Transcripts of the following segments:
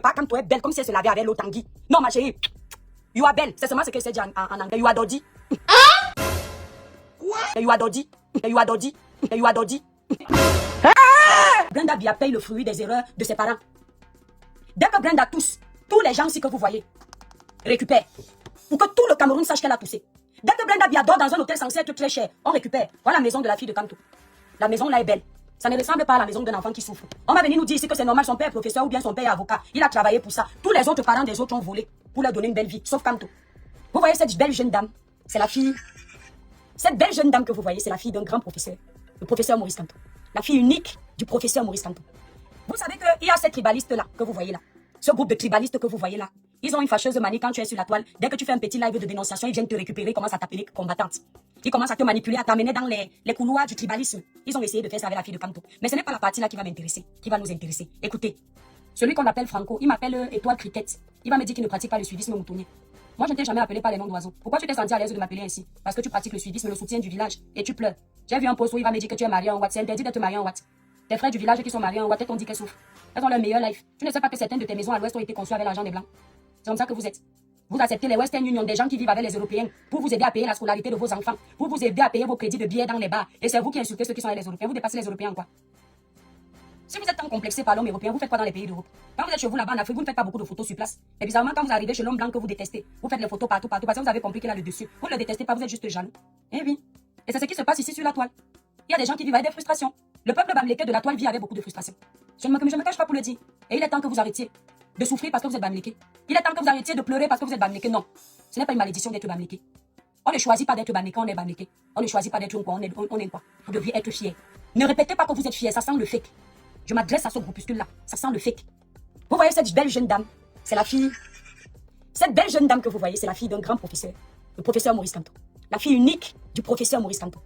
pas quand tu es belle, comme si elle se lavait avec l'eau Tanguy. Non, ma chérie, you are belle. C'est seulement ce qu'elle s'est dit en anglais. You are dodgy. Quoi? You are dodgy. You are dodgy. You are dodgy. Brenda Bia paye le fruit des erreurs de ses parents. Dès que Brenda tousse, tous les gens aussi que vous voyez récupèrent. Pour que tout le Cameroun sache qu'elle a toussé. Dès que Brenda Bia dort dans un hôtel censé être très cher, on récupère. Voilà la maison de la fille de Kanto. La maison là est belle. Ça ne ressemble pas à la maison d'un enfant qui souffre. On va venir nous dire ici que c'est normal, son père est professeur ou bien son père est avocat. Il a travaillé pour ça. Tous les autres parents des autres ont volé pour leur donner une belle vie, sauf Kanto. Vous voyez cette belle jeune dame, c'est la fille. Cette belle jeune dame que vous voyez, c'est la fille d'un grand professeur, le professeur Maurice Kanto. La fille unique du professeur Maurice Kanto. Vous savez qu'il y a ces tribalistes-là que vous voyez là. Ce groupe de tribalistes que vous voyez là. Ils ont une fâcheuse manie quand tu es sur la toile. Dès que tu fais un petit live de dénonciation, ils viennent te récupérer, ils commencent à t'appeler combattante. Ils commencent à te manipuler, à t'amener dans les couloirs du tribalisme. Ils ont essayé de faire ça avec la fille de Kanto. Mais ce n'est pas la partie là qui va m'intéresser, qui va nous intéresser. Écoutez, celui qu'on appelle Franco, il m'appelle Étoile Cricket. Il va me dire qu'il ne pratique pas le suivisme moutonnier. Moi, je ne t'ai jamais appelé par les noms d'oiseaux. Pourquoi tu t'es senti à l'aise de m'appeler ainsi? Parce que tu pratiques le suivisme, le soutien du village, et tu pleures. J'ai vu un post où il va me dire que tu es marié en Watt. C'est interdit d'être marié en Watt. Tes frères du village qui sont mariés en Watt, on dit qu'elles souffrent. Elles ont leur meilleure life. Tu ne sais pas que certaines de tes maisons à l'ouest ont été conçues avec l'argent des blancs. C'est comme ça que vous êtes. Vous acceptez les Western Union, des gens qui vivent avec les Européens, pour vous aider à payer la scolarité de vos enfants, pour vous aider à payer vos crédits de billets dans les bars. Et c'est vous qui insultez ceux qui sont avec les Européens. Vous dépassez les Européens en quoi? Si vous êtes tant complexé par l'homme européen, vous faites quoi dans les pays d'Europe? Quand vous êtes chez vous là-bas en Afrique, vous ne faites pas beaucoup de photos sur place. Mais bizarrement, quand vous arrivez chez l'homme blanc que vous détestez, vous faites les photos partout, parce que vous avez compris qu'il a le dessus. Vous ne le détestez pas, vous êtes juste jaloux. Eh oui. Et c'est ce qui se passe ici sur la toile. Il y a des gens qui vivent avec des frustrations. Le peuple bamléké de la toile vit avec beaucoup de frustrations. Je ne me cache pas pour le dire. Et il est temps que vous arrêtiez de souffrir parce que vous êtes bamléké. Il est temps que vous arrêtiez de pleurer parce que vous êtes bamléké. Non. Ce n'est pas une malédiction d'être bamléké. On ne choisit pas d'être bamléké, on est bamléké. On ne choisit pas d'être quoi, on est quoi. Vous devriez être fier. Ne répétez pas que vous êtes fier, ça sent le fake. Je m'adresse à ce groupuscule-là. Ça sent le fake. Vous voyez cette belle jeune dame? C'est la fille. Cette belle jeune dame que vous voyez, c'est la fille d'un grand professeur. Le professeur Maurice Kanto. La fille unique du professeur Maurice Kanto.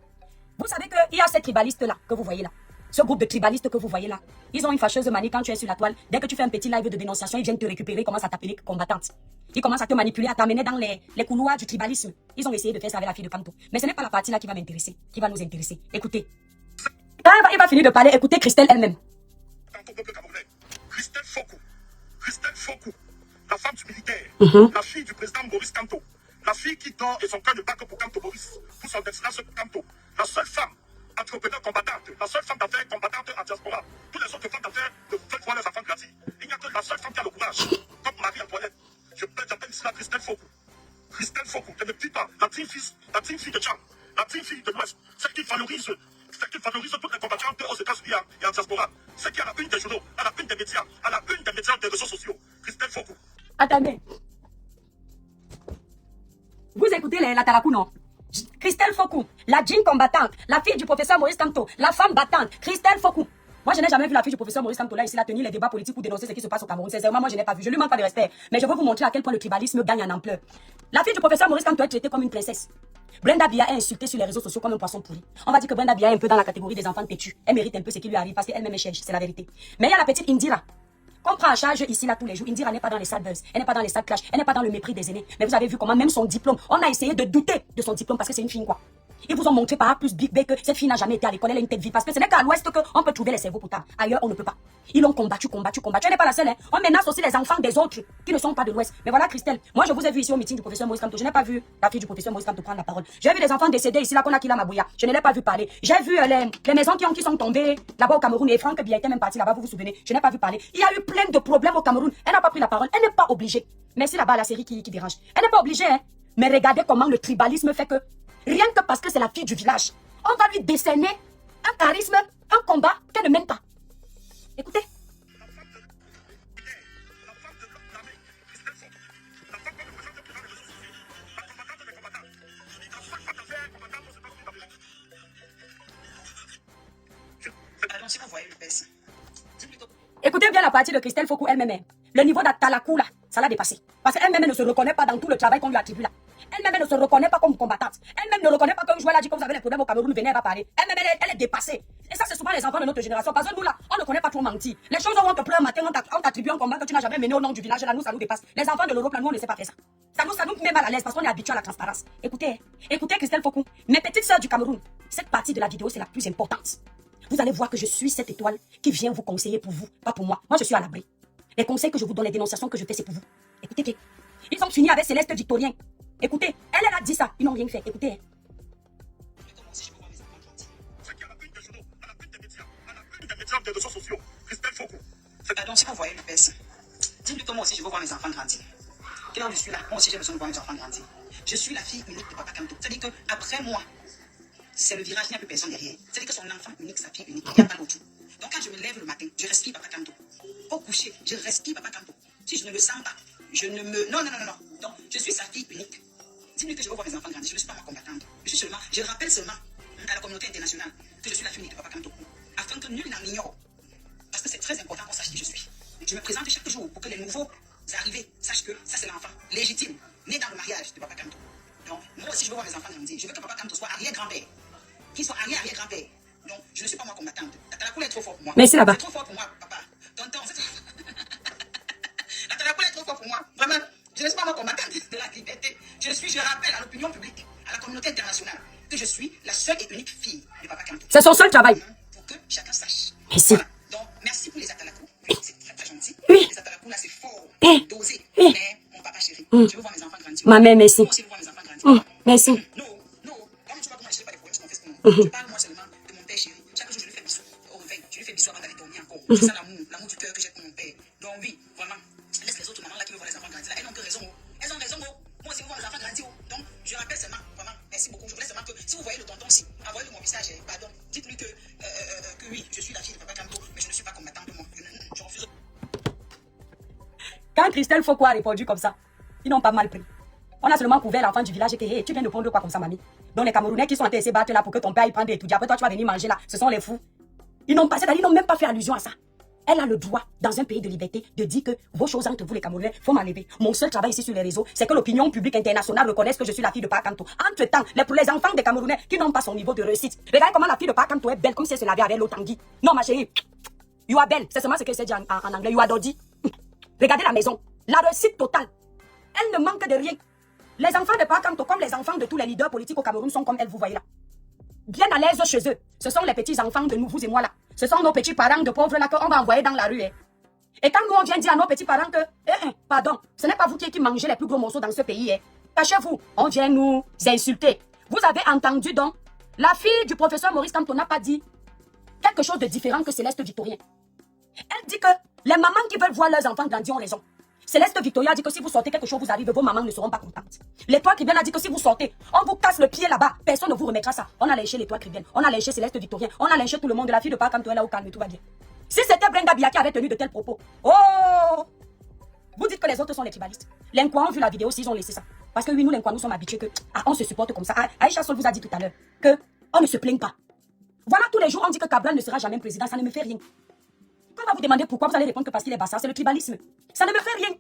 Vous savez qu'il y a ces tribalistes-là que vous voyez là. Ce groupe de tribalistes que vous voyez là. Ils ont une fâcheuse manie quand tu es sur la toile. Dès que tu fais un petit live de dénonciation, ils viennent te récupérer, ils commencent à t'appeler combattante. Ils commencent à te manipuler, à t'amener dans les couloirs du tribalisme. Ils ont essayé de faire ça avec la fille de Kanto. Mais ce n'est pas la partie là qui va m'intéresser, qui va nous intéresser. Écoutez. Quand il va finir de parler, écoutez Christelle elle-même. Christelle Fokou. Christelle Fokou. La femme du militaire. La fille du président Maurice Kanto. La fille qui dort et son cœur ne bat que pour Kanto Maurice. Pour son destination pour Kanto. La seule femme entrepreneur combattante. La seule femme d'affaires combattante en diaspora. Toutes les autres femmes d'affaires veulent voir leurs enfants gratuits. Il n'y a que la seule femme qui a le courage. Comme Marie-Antoinette. J'appelle cela Christelle Fokou. Christelle Fokou. Je ne dis pas la team fille de Tchad. La team fille de l'Ouest. Celle qui favorise toutes les combattantes aux États-Unis et en diaspora. Celle qui a la une des journaux, à la une des médias, à la une des médias des réseaux sociaux. Christelle Fokou. Attendez. Vous écoutez la Talakou, non? Christelle Fokou, la jean combattante, la fille du professeur Maurice Kanto, la femme battante, Christelle Fokou. Moi, je n'ai jamais vu la fille du professeur Maurice Kanto là, ici, là, tenir les débats politiques pour dénoncer ce qui se passe au Cameroun. Sincèrement, moi, je n'ai pas vu. Je lui manque pas de respect. Mais je veux vous montrer à quel point le tribalisme gagne en ampleur. La fille du professeur Maurice Kanto est traitée comme une princesse. Brenda Bia est insultée sur les réseaux sociaux comme un poisson pourri. On va dire que Brenda Bia est un peu dans la catégorie des enfants têtus. Elle mérite un peu ce qui lui arrive parce qu'elle-même est chèche, c'est la vérité. Mais il y a la petite Indira. Qu'on prend en charge ici, là, tous les jours. Indira n'est pas dans les salles buzz, elle n'est pas dans les salles clash, elle n'est pas dans le mépris des aînés. Mais vous avez vu comment même son diplôme, on a essayé de douter de son diplôme parce que c'est une fille, quoi. Ils vous ont montré par A plus Big B que cette fille n'a jamais été à l'école, elle a une tête vide. Parce que ce n'est qu'à l'ouest qu'on peut trouver les cerveaux potables. Ailleurs, on ne peut pas. Ils l'ont combattu. Elle n'est pas la seule, hein. On menace aussi les enfants des autres qui ne sont pas de l'ouest. Mais voilà, Christelle, moi je vous ai vu ici au meeting du professeur Maurice Kanto. Je n'ai pas vu la fille du professeur Maurice Kanto prendre la parole. J'ai vu des enfants décédés ici, là, qu'on a qui la Mabouya. Je ne l'ai pas vu parler. J'ai vu les maisons qui sont tombées là-bas au Cameroun. Et Franck Bia était même parti là-bas, vous vous souvenez. Je n'ai pas vu parler. Il y a eu plein de problèmes au Cameroun. Elle n'a pas pris la parole. Elle n'est pas obligée. Merci là-bas, la série qui dérange. Elle n'est pas obligée, hein. Mais regardez comment le tribalisme fait que rien que parce que c'est la fille du village, on va lui décerner un charisme, un combat qu'elle ne mène pas. Écoutez. Si vous voyez le baisse. Écoutez bien la partie de Christelle Fokou elle-même. Le niveau d'Atalakou là, ça l'a dépassé. Parce qu'elle-même ne se reconnaît pas dans tout le travail qu'on lui attribue là. Elle-même ne se reconnaît pas comme combattante. Elle-même ne reconnaît pas comme joueur là dit que vous avez des problèmes au Cameroun, venez, elle va parler. Elle-même, elle est dépassée. Et ça, c'est souvent les enfants de notre génération. Parce que nous là, on ne connaît pas trop mentir. Les choses où on te pleure un matin, on t'attribue un combat que tu n'as jamais mené au nom du village. Là, nous, ça nous dépasse. Les enfants de l'Europe, là, nous, on ne sait pas faire ça. Ça nous met mal à l'aise parce qu'on est habitué à la transparence. Écoutez Christelle Fokou, mes petites sœurs du Cameroun, cette partie de la vidéo, c'est la plus importante. Vous allez voir que je suis cette étoile qui vient vous conseiller pour vous, pas pour moi. Moi, je suis à l'abri. Les conseils que je vous donne, les dénonciations que je fais, c'est pour vous. Écoutez bien. Ils ont fini avec Céleste Victorien. Écoutez, elle a dit ça. Ils n'ont rien fait. Écoutez. Hein. C'est qui à la une des journaux, à la une des médias, à la une des médias des réseaux sociaux. Christelle Faucou. Donc, si vous voyez le PS, dites-lui que moi aussi, je veux voir mes enfants grandir. Et là où je suis là, moi aussi, j'ai besoin de voir mes enfants grandir. Je suis la fille unique de Papa Kanto. C'est-à-dire qu'après moi, c'est le virage, il n'y a plus personne derrière. C'est-à-dire que son enfant unique, sa fille unique, il n'y a pas d'autre. Donc, quand je me lève le matin, je respire Papa Kanto. Au coucher, je respire Papa Kanto. Si je ne le sens pas, je ne me... Non. Donc, je suis sa fille unique. Dis-lui que je veux voir mes enfants grandir. Je ne suis pas ma combattante. Je rappelle seulement à la communauté internationale que je suis la fille unique de Papa Kanto. Afin que nul n'en ignore. Parce que c'est très important qu'on sache qui je suis. Je me présente chaque jour pour que les nouveaux arrivés sachent que ça c'est l'enfant légitime, né dans le mariage de Papa Kanto. Donc, moi aussi je veux voir mes enfants grandir. Je veux que Papa Kanto soit arrière-grand-père. Qu'il soit arrière-grand-père. Donc, je ne suis pas moi combattante. La Talakoula est trop fort pour moi. Mais c'est là-bas. C'est trop fort pour moi, papa. Tonton, la Talakoula est trop fort pour moi. Vraiment, je ne suis pas moi combattante de la liberté. Je rappelle à l'opinion publique, à la communauté internationale, que je suis la seule et unique fille de Papa Kanto. C'est son seul travail. Pour que chacun sache. Merci. Voilà. Donc, merci pour les Atalakou. C'est très très gentil. Oui. Les Atalakou là, c'est fort, Oui. dosé. Oui. Mais mon papa chéri, je veux voir mes enfants grandir. Ma mère, merci. Moi aussi, je veux voir mes enfants grandir. Merci. Non. Comme tu vois comment je n'ai pas des problèmes sur mon Facebook. Je parle moi seulement de mon père chéri. Chaque jour, je lui fais bisous au réveil. Je lui fais bisous avant d'aller dormir encore. C'est ça l'amour du cœur que j'ai pour mon père. Donc oui, vraiment, laisse les autres mamans là qui veulent voir les enfants grandir là. Elles ont que raison. Elles ont raison. Moi aussi, je veux voir mes enfants grandir. Donc, je rappelle seulement, vraiment, merci beaucoup. Je voulais seulement que si vous voyez le tonton ici, envoyez-le mon message. Pardon, dites-lui que oui, je suis la fille de Papa Kanto, mais je ne suis pas combattante de moi. Je refuse. Quand Christelle Faucou a répondu comme ça, ils n'ont pas mal pris. On a seulement couvert l'enfant du village et que hey, tu viens de prendre quoi comme ça, mamie? Donc les Camerounais qui sont intéressés battre là pour que ton père il prenne des étudiants. Après toi, tu vas venir manger là. Ce sont les fous. Ils n'ont pas, c'est-à-dire, ils n'ont même pas fait allusion à ça. Elle a le droit, dans un pays de liberté, de dire que vos choses entre vous, les Camerounais, faut m'enlever. Mon seul travail ici sur les réseaux, c'est que l'opinion publique internationale reconnaisse que je suis la fille de Papa Kanto. Entre-temps, pour les enfants des Camerounais qui n'ont pas son niveau de réussite, regardez comment la fille de Papa Kanto est belle, comme si elle se lavait avec l'eau Tanguy. Non, ma chérie, you are belle. C'est seulement ce qu'elle s'est dit en anglais. You are dodgy. Regardez la maison. La réussite totale. Elle ne manque de rien. Les enfants de Papa Kanto, comme les enfants de tous les leaders politiques au Cameroun, sont comme elle, vous voyez là. Bien à l'aise chez eux. Ce sont les petits enfants de nous, vous et moi là. Ce sont nos petits parents de pauvres là qu'on va envoyer dans la rue. Hein. Et quand nous on vient dire à nos petits parents que, pardon, ce n'est pas vous qui mangez les plus gros morceaux dans ce pays. Hein. Cachez-vous, on vient nous insulter. Vous avez entendu donc, la fille du professeur Maurice Kamto n'a pas dit quelque chose de différent que Céleste Victorien. Elle dit que les mamans qui veulent voir leurs enfants grandir ont raison. Céleste Victoria dit que si vous sortez quelque chose vous arrive, vos mamans ne seront pas contentes. L'étoile Cribienne a dit que si vous sortez, on vous casse le pied là-bas, personne ne vous remettra ça. On a lynché l'étoile Cribienne, on a lynché Céleste Victorien, on a lynché tout le monde de la fille de Papa Kanto, elle est au calme, tout va bien. Si c'était Brenda Bia qui avait tenu de tels propos, oh, vous dites que les autres sont les tribalistes. Les Nkwa ont vu la vidéo, s'ils ont laissé ça. Parce que oui, nous les Nkwa, nous sommes habitués que, on se supporte comme ça. Aïcha Sol vous a dit tout à l'heure que on ne se plaigne pas. Voilà, tous les jours, on dit que Cabral ne sera jamais président, ça ne me fait rien. Quand on va vous demander pourquoi, vous allez répondre que parce qu'il est bastard, c'est le tribalisme. Ça ne me fait rien.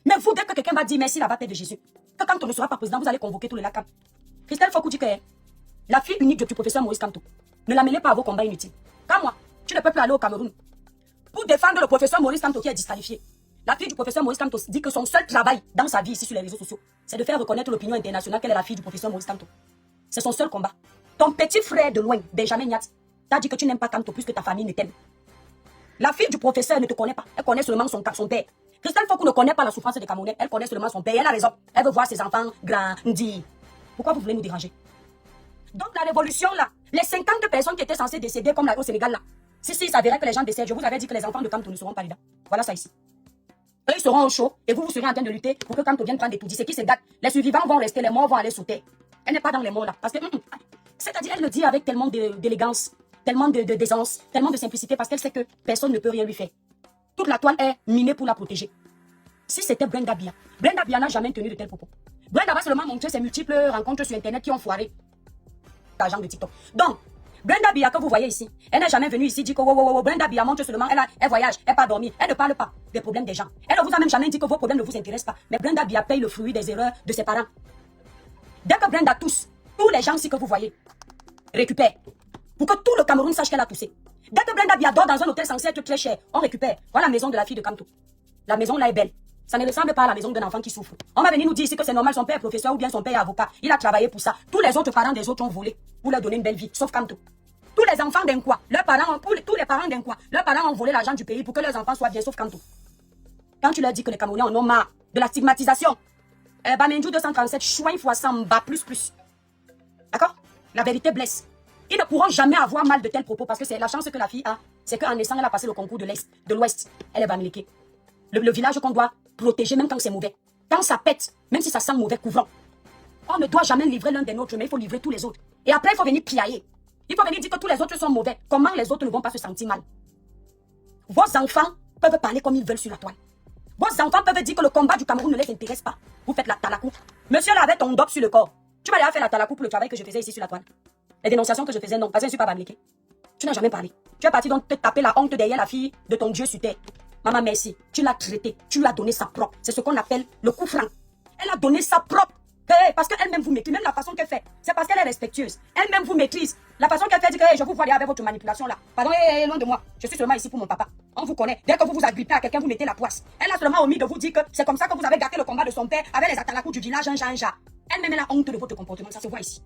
Mais vous, dès que quelqu'un va dire merci la bataille de Jésus, que quand on ne sera pas président, vous allez convoquer tous les lacams. Christelle Faucou dit que la fille unique du professeur Maurice Kamto, ne la mêlez pas à vos combats inutiles. Quand moi, tu ne peux plus aller au Cameroun pour défendre le professeur Maurice Kamto qui est disqualifié. La fille du professeur Maurice Kamto dit que son seul travail dans sa vie ici sur les réseaux sociaux, c'est de faire reconnaître l'opinion internationale qu'elle est la fille du professeur Maurice Kamto. C'est son seul combat. Ton petit frère de loin, Benjamin Nyat, t'a dit que tu n'aimes pas Kamto puisque ta famille ne t'aime. La fille du professeur ne te connaît pas. Elle connaît seulement son père. Christelle Faucou ne connaît pas la souffrance des Camerounais. Elle connaît seulement son père. Elle a raison. Elle veut voir ses enfants grandir. Pourquoi vous voulez nous déranger? Donc la révolution là, les 50 personnes qui étaient censées décéder comme là au Sénégal là. Si il s'avérait que les gens décèdent, je vous avais dit que les enfants de Kamto ne seront pas là. Voilà ça ici. Eux, ils seront au chaud et vous serez en train de lutter pour que Kamto vienne prendre des tout. C'est qui se gâte. Les survivants vont rester, les morts vont aller sous terre. Elle n'est pas dans les morts là. Parce que, c'est-à-dire, elle le dit avec tellement d'élégance, tellement d'aisance, tellement de simplicité parce qu'elle sait que personne ne peut rien lui faire. Toute la toile est minée pour la protéger. Si c'était Brenda Bia n'a jamais tenu de tels propos. Brenda va seulement montrer ses multiples rencontres sur Internet qui ont foiré l'argent de TikTok. Donc, Brenda Bia que vous voyez ici, elle n'est jamais venue ici dire que Brenda Bia montre seulement, elle voyage, elle pas dormir, elle ne parle pas des problèmes des gens. Elle ne vous a même jamais dit que vos problèmes ne vous intéressent pas. Mais Brenda Bia paye le fruit des erreurs de ses parents. Dès que Brenda tousse, tous les gens ici que vous voyez récupèrent. Pour que tout le Cameroun sache qu'elle a toussé. Dès que Brenda Bia dort dans un hôtel censé être très cher, on récupère. Voilà la maison de la fille de Kamto. La maison là est belle. Ça ne ressemble pas à la maison d'un enfant qui souffre. On va venir nous dire ici que c'est normal, son père est professeur ou bien son père est avocat. Il a travaillé pour ça. Tous les autres parents des autres ont volé pour leur donner une belle vie, sauf Kamto. Tous les enfants d'un quoi, tous les parents d'un quoi, leurs parents ont volé l'argent du pays pour que leurs enfants soient bien, sauf Kamto. Quand tu leur dis que les Camerounais en ont marre de la stigmatisation, Bamenju 237, chouin fois 100, bas plus. D'accord? La vérité blesse. Ils ne pourront jamais avoir mal de tels propos parce que c'est la chance que la fille a. C'est qu'en naissant, elle a passé le concours de l'Ouest. Elle est Bamileke. Le village qu'on doit protéger même quand c'est mauvais. Quand ça pète, même si ça sent mauvais, couvrant. On ne doit jamais livrer l'un des nôtres, mais il faut livrer tous les autres. Et après, il faut venir piailler. Il faut venir dire que tous les autres sont mauvais. Comment les autres ne vont pas se sentir mal? Vos enfants peuvent parler comme ils veulent sur la toile. Vos enfants peuvent dire que le combat du Cameroun ne les intéresse pas. Vous faites la talakou. Monsieur là avait ton dope sur le corps. Tu m'as déjà fait la talakou pour le travail que je faisais ici sur la toile. Les dénonciations que je faisais, non, parce que je ne suis pas Bamileke. Tu n'as jamais parlé. Tu es parti donc te taper la honte derrière la fille de ton Dieu sur terre. Maman, merci. Tu l'as traité. Tu lui as donné sa propre. C'est ce qu'on appelle le coup franc. Elle a donné sa propre. Parce qu'elle-même vous maîtrise. Même la façon qu'elle fait, c'est parce qu'elle est respectueuse. Elle-même vous maîtrise. La façon qu'elle fait dit que je vous vois avec votre manipulation là. Pardon, loin de moi. Je suis seulement ici pour mon papa. On vous connaît. Dès que vous vous agrippez à quelqu'un, vous mettez la poisse. Elle a seulement omis de vous dire que c'est comme ça que vous avez gâté le combat de son père avec les atalakou du village un ja. Elle-même elle a honte de votre comportement. Ça se voit ici.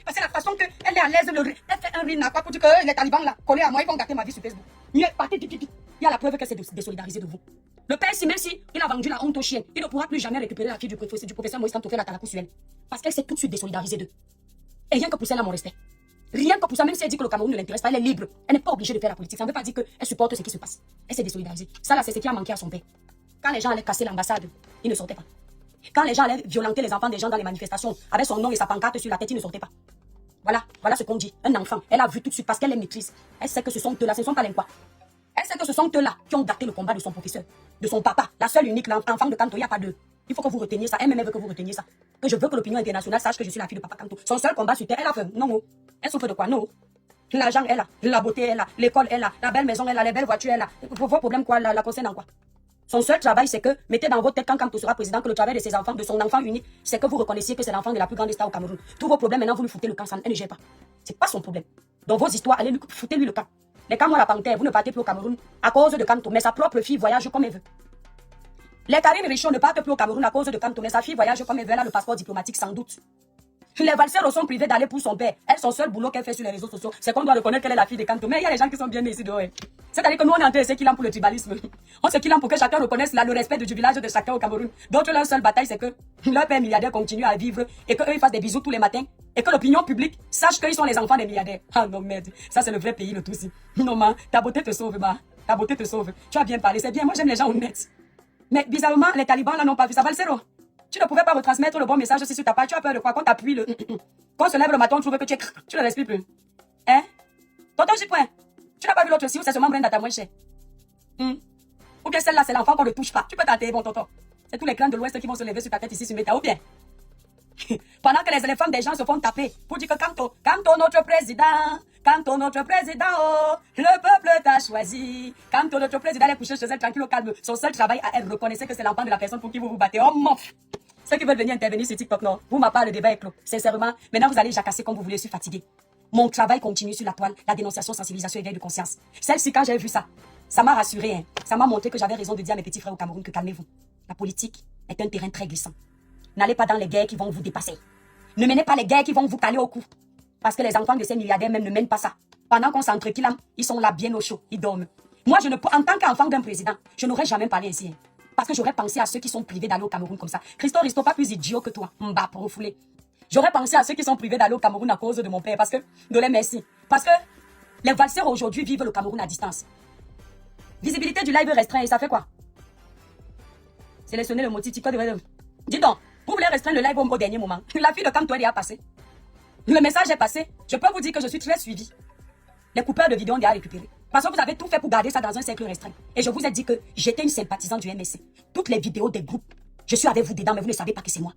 Parce que la façon qu'elle est à l'aise, elle fait un rire pour dire que les talibans là, collés à moi, ils vont gâter ma vie sur Facebook. Mieux, partez, il y a la preuve qu'elle s'est désolidarisée de vous. Le père, même si il a vendu la honte aux chiens, il ne pourra plus jamais récupérer la fille du professeur Moïse Kanto fait la talakou sur elle. Parce qu'elle s'est tout de suite désolidarisée d'eux. Et rien que pour ça, elle a mon respect. Rien que pour ça, même si elle dit que le Cameroun ne l'intéresse pas, elle est libre. Elle n'est pas obligée de faire la politique. Ça ne veut pas dire qu'elle supporte ce qui se passe. Elle s'est désolidarisée. Ça là, c'est ce qui a manqué à son père. Quand les gens allaient casser l'ambassade, il ne sortait pas. Quand les gens allaient violenter les enfants des gens dans les manifestations, avec son nom et sa pancarte sur la tête, il ne sortait pas. Voilà ce qu'on dit. Un enfant, elle a vu tout de suite parce qu'elle les maîtrise. Elle sait que ce sont eux-là, ce ne sont pas les quoi. Elle sait que ce sont eux-là qui ont gâté le combat de son professeur, de son papa, la seule unique enfant de Kanto, il n'y a pas deux. Il faut que vous reteniez ça. Elle-même veut que vous reteniez ça. Que je veux que l'opinion internationale sache que je suis la fille de papa Kanto. Son seul combat sur terre, elle a fait. Non, elle souffre de quoi? Non. L'argent est là, la beauté est là, l'école est là, la belle maison est là, les belles voitures est là. Vos problèmes quoi, la concernant quoi? Son seul travail, c'est que, mettez dans votre tête quand Kanto sera président, que le travail de ses enfants, de son enfant unique, c'est que vous reconnaissiez que c'est l'enfant de la plus grande star au Cameroun. Tous vos problèmes, maintenant, vous lui foutez le camp, elle ne gère pas. C'est pas son problème. Dans vos histoires, allez lui foutez lui le camp. Les Cameroun la panthère, vous ne partez plus au Cameroun à cause de Kanto, mais sa propre fille voyage comme elle veut. Les Karine Richaud ne partent plus au Cameroun à cause de Kanto, mais sa fille voyage comme elle veut, elle a le passeport diplomatique sans doute. Les valseurs sont privés d'aller pour son père. Elle, son seul boulot qu'elle fait sur les réseaux sociaux, c'est qu'on doit reconnaître qu'elle est la fille de Kanto. Mais il y a des gens qui sont bien nés ici dehors. C'est-à-dire que nous, on est en train de qu'il pour le tribalisme. On sait qu'il pour que chacun reconnaisse le respect du village de chacun au Cameroun. D'autres, leur seule bataille, c'est que leur père milliardaire continue à vivre et qu'eux, ils fassent des bisous tous les matins et que l'opinion publique sache qu'ils sont les enfants des milliardaires. Ah non, merde. Ça, c'est le vrai pays, le tout ci. Non, ma, ta beauté te sauve, ma. Ta beauté te sauve. Tu as bien parlé, c'est bien. Moi, j'aime les gens honnêtes. Mais bizarrement, les talibans, là, n'ont pas vu ça. Valsero, tu ne pouvais pas retransmettre le bon message si sur ta page. Tu as peur de quoi? Qu'on t'appuie le... Qu'on se lève le matin, on trouve que tu ne respires plus. Hein? Tonton J-Point, tu n'as pas vu l'autre aussi où c'est seulement Brenda ta moins cher? Ou bien celle-là, c'est l'enfant qu'on ne touche pas. Tu peux tenter, bon tonton. C'est tous les clans de l'Ouest qui vont se lever sur ta tête ici sur Meta, ou bien? Pendant que les femmes des gens se font taper pour dire que Kanto notre président, oh, le peuple t'a choisi. Kanto notre président, elle est couchée chez elle tranquille au calme. Son seul travail à elle, reconnaissez que c'est l'enfant de la personne pour qui vous vous battez. Oh mon! Ceux qui veulent venir intervenir sur TikTok, non. Vous m'avez pas, le débat est clos. Sincèrement, maintenant vous allez jacasser comme vous voulez, je suis fatigué. Mon travail continue sur la toile, la dénonciation, sensibilisation, éveil de conscience. Celle-ci, quand j'ai vu ça, ça m'a rassuré. Hein. Ça m'a montré que j'avais raison de dire à mes petits frères au Cameroun que calmez-vous. La politique est un terrain très glissant. N'allez pas dans les guerres qui vont vous dépasser. Ne menez pas les guerres qui vont vous caler au cou. Parce que les enfants de ces milliardaires même ne mènent pas ça. Pendant qu'on s'entretient, ils sont là bien au chaud, ils dorment. Moi, en tant qu'enfant d'un président, je n'aurais jamais parlé ainsi. Hein. Parce que j'aurais pensé à ceux qui sont privés d'aller au Cameroun comme ça. Christo Risto, pas plus idiot que toi. Mba, pour refouler. J'aurais pensé à ceux qui sont privés d'aller au Cameroun à cause de mon père. Parce que, de les merci. Parce que les valseurs aujourd'hui vivent le Cameroun à distance. Visibilité du live restreint et ça fait quoi? Sélectionnez le motif. Dis donc, vous voulez restreindre le live au dernier moment. La fille de Kanto est passée. Le message est passé. Je peux vous dire que je suis très suivi. Les coupeurs de vidéos ont déjà récupéré. Parce que vous avez tout fait pour garder ça dans un cercle restreint. Et je vous ai dit que j'étais une sympathisante du MSC. Toutes les vidéos des groupes, je suis avec vous dedans, mais vous ne savez pas que c'est moi.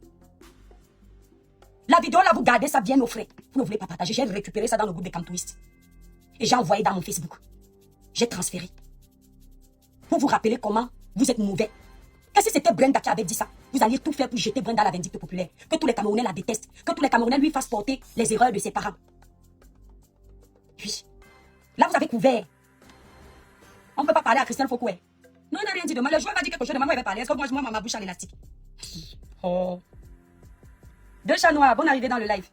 La vidéo là, vous gardez ça bien au frais. Vous ne voulez pas partager. J'ai récupéré ça dans le groupe des Kantoistes. Et j'ai envoyé dans mon Facebook. J'ai transféré. Pour vous rappeler comment vous êtes mauvais. Et si c'était Brenda qui avait dit ça, vous alliez tout faire pour jeter Brenda à la vindicte populaire. Que tous les Camerounais la détestent. Que tous les Camerounais lui fassent porter les erreurs de ses parents. Puis, là vous avez couvert. On ne peut pas parler à Christian Foucault. Non, il n'a rien dit de mal. Le joueur m'a dit quelque chose de mal, moi il va parler. Est-ce que moi ma bouche à l'élastique? Oh. Deux chats noirs, bonne arrivée dans le live.